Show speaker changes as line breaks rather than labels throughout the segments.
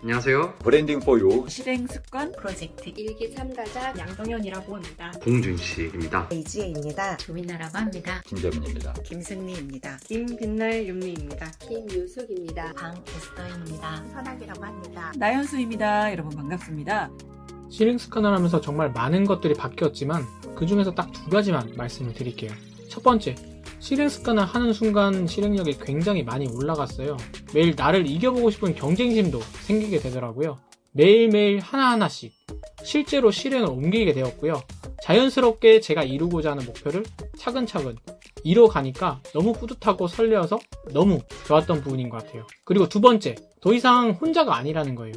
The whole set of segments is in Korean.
안녕하세요.
브랜딩 포유
실행습관 프로젝트
1기 참가자
양동현이라고 합니다.
봉준씨입니다.
이지혜입니다.
조민아라고 합니다.
김재민입니다.
김승리입니다.
김빛날 윤미입니다.
김유숙입니다.
방에스더입니다.
선학이라고 합니다.
나연수입니다. 여러분 반갑습니다.
실행습관을 하면서 정말 많은 것들이 바뀌었지만 그 중에서 딱 두 가지만 말씀을 드릴게요. 첫 번째, 실행습관을 하는 순간 실행력이 굉장히 많이 올라갔어요. 매일 나를 이겨보고 싶은 경쟁심도 생기게 되더라고요. 매일매일 하나하나씩 실제로 실행을 옮기게 되었고요. 자연스럽게 제가 이루고자 하는 목표를 차근차근 이뤄가니까 너무 뿌듯하고 설레어서 너무 좋았던 부분인 것 같아요. 그리고 두 번째, 더 이상 혼자가 아니라는 거예요.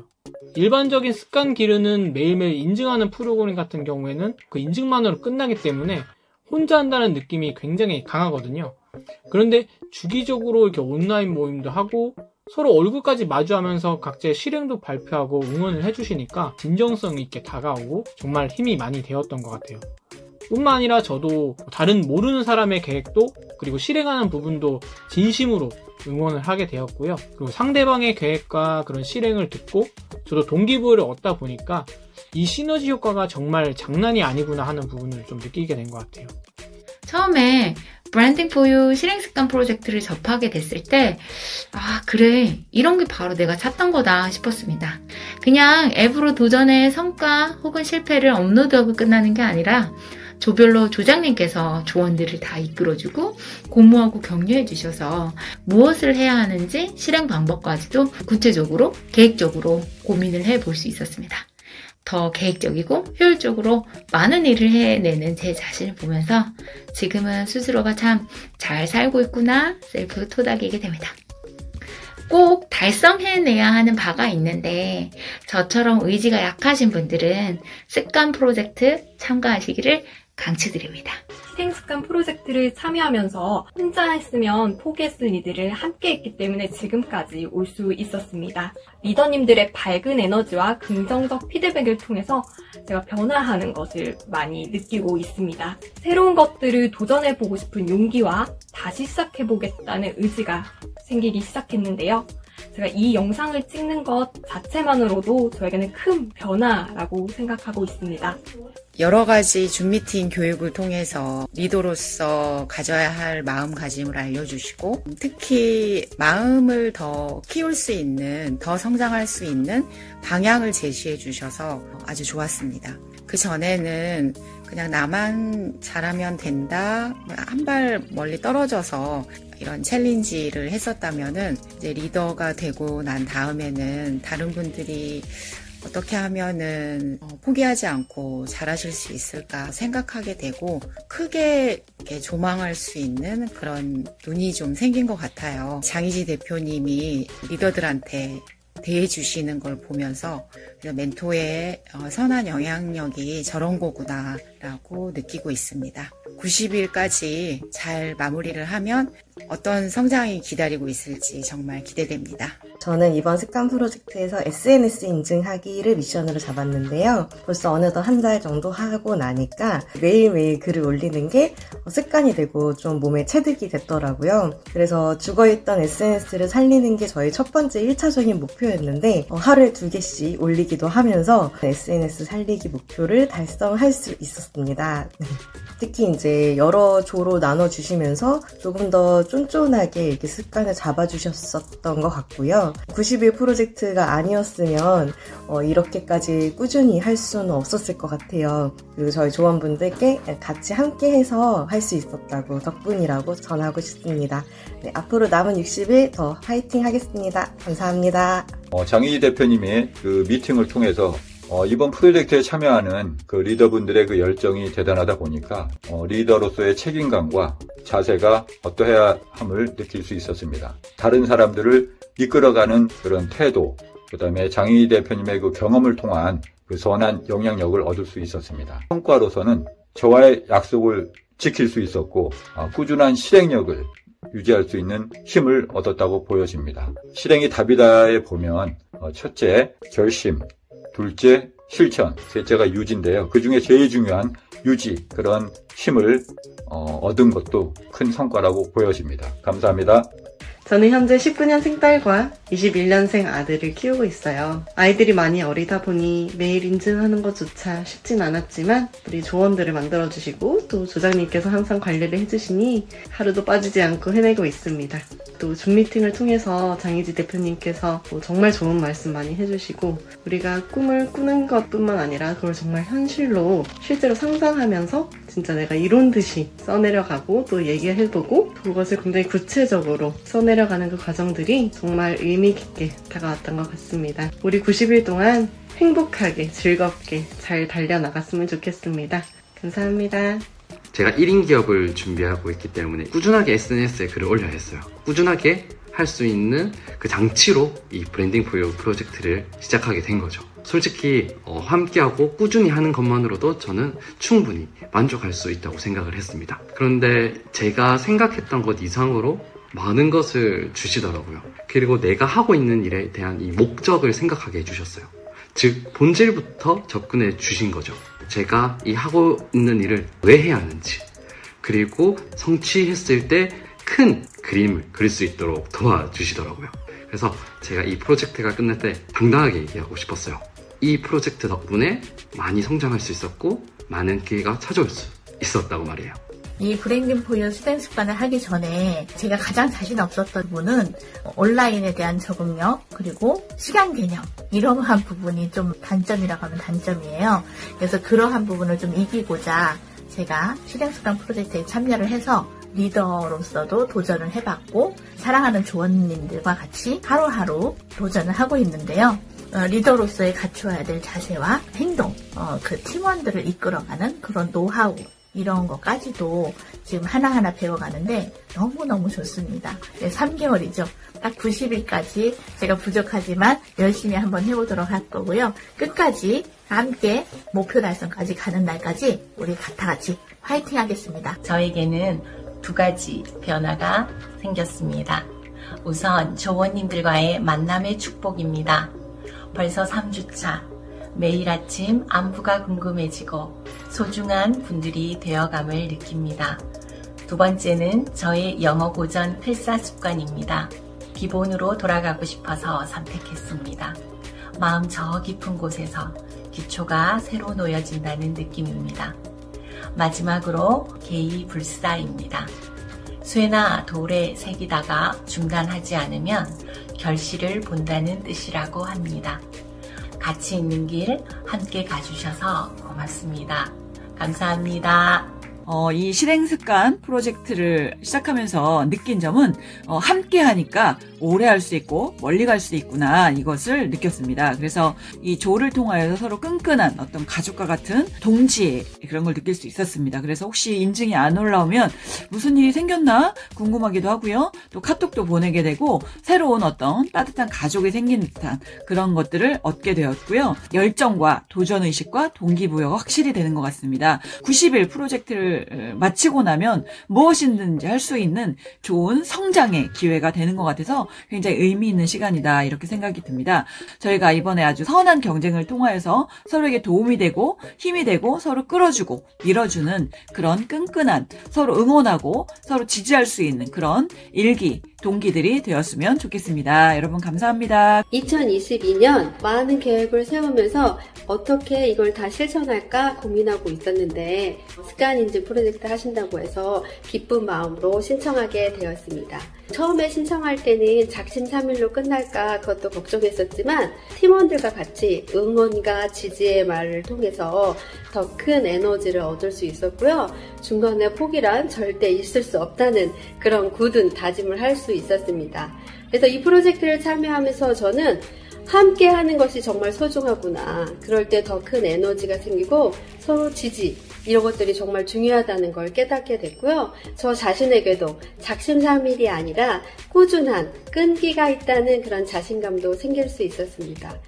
일반적인 습관 기르는 매일매일 인증하는 프로그램 같은 경우에는 그 인증만으로 끝나기 때문에 혼자 한다는 느낌이 굉장히 강하거든요. 그런데 주기적으로 이렇게 온라인 모임도 하고 서로 얼굴까지 마주하면서 각자의 실행도 발표하고 응원을 해주시니까 진정성 있게 다가오고 정말 힘이 많이 되었던 것 같아요. 뿐만 아니라 저도 다른 모르는 사람의 계획도 그리고 실행하는 부분도 진심으로 응원을 하게 되었고요. 그리고 상대방의 계획과 그런 실행을 듣고 저도 동기부여를 얻다 보니까 이 시너지 효과가 정말 장난이 아니구나 하는 부분을 좀 느끼게 된 것 같아요.
처음에 브랜딩 포유 실행습관 프로젝트를 접하게 됐을 때 그래, 이런 게 바로 내가 찾던 거다 싶었습니다. 그냥 앱으로 도전의 성과 혹은 실패를 업로드하고 끝나는 게 아니라 조별로 조장님께서 조언들을 다 이끌어주고 고무하고 격려해 주셔서 무엇을 해야 하는지 실행 방법까지도 구체적으로 계획적으로 고민을 해볼 수 있었습니다. 더 계획적이고 효율적으로 많은 일을 해내는 제 자신을 보면서 지금은 스스로가 참 잘 살고 있구나 셀프 토닥이게 됩니다. 꼭 달성해내야 하는 바가 있는데 저처럼 의지가 약하신 분들은 습관 프로젝트 참가하시기를 강추드립니다.
실행습관 프로젝트를 참여하면서 혼자 했으면 포기했을 일들을 함께 했기 때문에 지금까지 올 수 있었습니다. 리더님들의 밝은 에너지와 긍정적 피드백을 통해서 제가 변화하는 것을 많이 느끼고 있습니다. 새로운 것들을 도전해보고 싶은 용기와 다시 시작해보겠다는 의지가 생기기 시작했는데요. 제가 이 영상을 찍는 것 자체만으로도 저에게는 큰 변화라고 생각하고 있습니다.
여러 가지 줌 미팅 교육을 통해서 리더로서 가져야 할 마음가짐을 알려주시고 특히 마음을 더 키울 수 있는, 더 성장할 수 있는 방향을 제시해 주셔서 아주 좋았습니다. 그 전에는 그냥 나만 잘하면 된다, 한 발 멀리 떨어져서 이런 챌린지를 했었다면은 이제 리더가 되고 난 다음에는 다른 분들이 어떻게 하면은 포기하지 않고 잘하실 수 있을까 생각하게 되고 크게 이렇게 조망할 수 있는 그런 눈이 좀 생긴 것 같아요. 장희지 대표님이 리더들한테 대해주시는 걸 보면서 멘토의 선한 영향력이 저런 거구나 라고 느끼고 있습니다. 90일까지 잘 마무리를 하면 어떤 성장이 기다리고 있을지 정말 기대됩니다.
저는 이번 습관 프로젝트에서 SNS 인증하기를 미션으로 잡았는데요. 벌써 어느덧 한 달 정도 하고 나니까 매일매일 글을 올리는 게 습관이 되고 좀 몸에 체득이 됐더라고요. 그래서 죽어있던 SNS를 살리는 게 저희 첫 번째 1차적인 목표였는데 하루에 2개씩 올리기도 하면서 SNS 살리기 목표를 달성할 수 있었습니다. 특히 이제 여러 조로 나눠주시면서 조금 더 쫀쫀하게 이렇게 습관을 잡아주셨었던 것 같고요. 90일 프로젝트가 아니었으면 이렇게까지 꾸준히 할 수는 없었을 것 같아요. 그리고 저희 조원분들께 같이 함께 해서 할 수 있었다고 덕분이라고 전하고 싶습니다. 네, 앞으로 남은 60일 더 파이팅 하겠습니다. 감사합니다.
장희지 대표님의 그 미팅을 통해서 이번 프로젝트에 참여하는 그 리더분들의 그 열정이 대단하다 보니까 리더로서의 책임감과 자세가 어떠해야 함을 느낄 수 있었습니다. 다른 사람들을 이끌어가는 그런 태도, 그 다음에 장희지 대표님의 그 경험을 통한 그 선한 영향력을 얻을 수 있었습니다. 성과로서는 저와의 약속을 지킬 수 있었고 꾸준한 실행력을 유지할 수 있는 힘을 얻었다고 보여집니다. 실행이 답이다에 보면 첫째, 결심, 둘째, 실천, 셋째가 유지인데요. 그중에 제일 중요한 유지, 그런 힘을 얻은 것도 큰 성과라고 보여집니다. 감사합니다.
저는 현재 19년생 딸과 21년생 아들을 키우고 있어요. 아이들이 많이 어리다 보니 매일 인증하는 것조차 쉽진 않았지만 우리 조원들을 만들어주시고 또 조장님께서 항상 관리를 해주시니 하루도 빠지지 않고 해내고 있습니다. 또 줌 미팅을 통해서 장희지 대표님께서 정말 좋은 말씀 많이 해주시고 우리가 꿈을 꾸는 것뿐만 아니라 그걸 정말 현실로 실제로 상상하면서 진짜 내가 이론 듯이 써내려가고 또 얘기해보고 그것을 굉장히 구체적으로 써내려가는 그 과정들이 정말 의미 깊게 다가왔던 것 같습니다. 우리 90일 동안 행복하게 즐겁게 잘 달려나갔으면 좋겠습니다. 감사합니다.
제가 1인 기업을 준비하고 있기 때문에 꾸준하게 SNS에 글을 올려야 했어요. 꾸준하게 할 수 있는 그 장치로 이 브랜딩 포유 프로젝트를 시작하게 된 거죠. 솔직히 함께하고 꾸준히 하는 것만으로도 저는 충분히 만족할 수 있다고 생각을 했습니다. 그런데 제가 생각했던 것 이상으로 많은 것을 주시더라고요. 그리고 내가 하고 있는 일에 대한 이 목적을 생각하게 해주셨어요. 즉 본질부터 접근해 주신 거죠. 제가 이 하고 있는 일을 왜 해야 하는지, 그리고 성취했을 때 큰 그림을 그릴 수 있도록 도와주시더라고요. 그래서 제가 이 프로젝트가 끝날 때 당당하게 얘기하고 싶었어요. 이 프로젝트 덕분에 많이 성장할 수 있었고 많은 기회가 찾아올 수 있었다고 말이에요.
이 브랜딩 포유 실행 습관을 하기 전에 제가 가장 자신 없었던 부분은 온라인에 대한 적응력 그리고 시간 개념 이러한 부분이 좀 단점이라고 하면 단점이에요. 그래서 그러한 부분을 좀 이기고자 제가 실행 습관 프로젝트에 참여를 해서 리더로서도 도전을 해봤고 사랑하는 조원님들과 같이 하루하루 도전을 하고 있는데요. 리더로서의 갖추어야 될 자세와 행동, 그 팀원들을 이끌어가는 그런 노하우 이런 것까지도 지금 하나하나 배워가는데 너무너무 좋습니다. 3개월이죠. 딱 90일까지 제가 부족하지만 열심히 한번 해보도록 할 거고요. 끝까지 함께 목표 달성까지 가는 날까지 우리 다 같이 화이팅 하겠습니다.
저에게는 2가지 변화가 생겼습니다. 우선 조원님들과의 만남의 축복입니다. 벌써 3주차. 매일 아침 안부가 궁금해지고 소중한 분들이 되어감을 느낍니다. 2번째는 저의 영어 고전 필사 습관입니다. 기본으로 돌아가고 싶어서 선택했습니다. 마음 저 깊은 곳에서 기초가 새로 놓여진다는 느낌입니다. 마지막으로 개의불사입니다. 쇠나 돌에 새기다가 중단하지 않으면 결실을 본다는 뜻이라고 합니다. 같이 있는 길 함께 가주셔서 고맙습니다. 감사합니다.
이 실행습관 프로젝트를 시작하면서 느낀 점은 함께 하니까 오래 할 수 있고 멀리 갈 수 있구나 이것을 느꼈습니다. 그래서 이 조를 통하여서 서로 끈끈한 어떤 가족과 같은 동지애 그런 걸 느낄 수 있었습니다. 그래서 혹시 인증이 안 올라오면 무슨 일이 생겼나 궁금하기도 하고요. 또 카톡도 보내게 되고 새로운 어떤 따뜻한 가족이 생긴 듯한 그런 것들을 얻게 되었고요. 열정과 도전의식과 동기부여가 확실히 되는 것 같습니다. 90일 프로젝트를 마치고 나면 무엇이든지 할 수 있는 좋은 성장의 기회가 되는 것 같아서 굉장히 의미 있는 시간이다 이렇게 생각이 듭니다. 저희가 이번에 아주 선한 경쟁을 통하여서 서로에게 도움이 되고 힘이 되고 서로 끌어주고 밀어주는 그런 끈끈한 서로 응원하고 서로 지지할 수 있는 그런 일기 동기들이 되었으면 좋겠습니다. 여러분 감사합니다.
2022년 많은 계획을 세우면서 어떻게 이걸 다 실천할까 고민하고 있었는데 습관 인증 프로젝트 하신다고 해서 기쁜 마음으로 신청하게 되었습니다. 처음에 신청할 때는 작심삼일로 끝날까 그것도 걱정했었지만 팀원들과 같이 응원과 지지의 말을 통해서 더 큰 에너지를 얻을 수 있었고요. 중간에 포기란 절대 있을 수 없다는 그런 굳은 다짐을 할 수 있었습니다. 그래서 이 프로젝트를 참여하면서 저는 함께 하는 것이 정말 소중하구나. 그럴 때 더 큰 에너지가 생기고 서로 지지 이런 것들이 정말 중요하다는 걸 깨닫게 됐고요. 저 자신에게도 작심삼일이 아니라 꾸준한 끈기가 있다는 그런 자신감도 생길 수 있었습니다.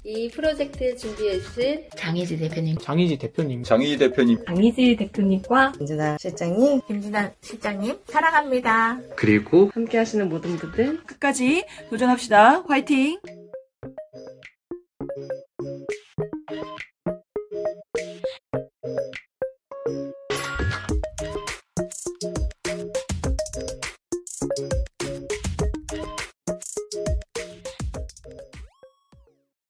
이 프로젝트 준비해주신
장희지 대표님,
장희지 대표님,
장희지 대표님과
김진아 실장님,
김진아 실장님 사랑합니다.
그리고
함께 하시는 모든 분들
끝까지 도전합시다. 화이팅!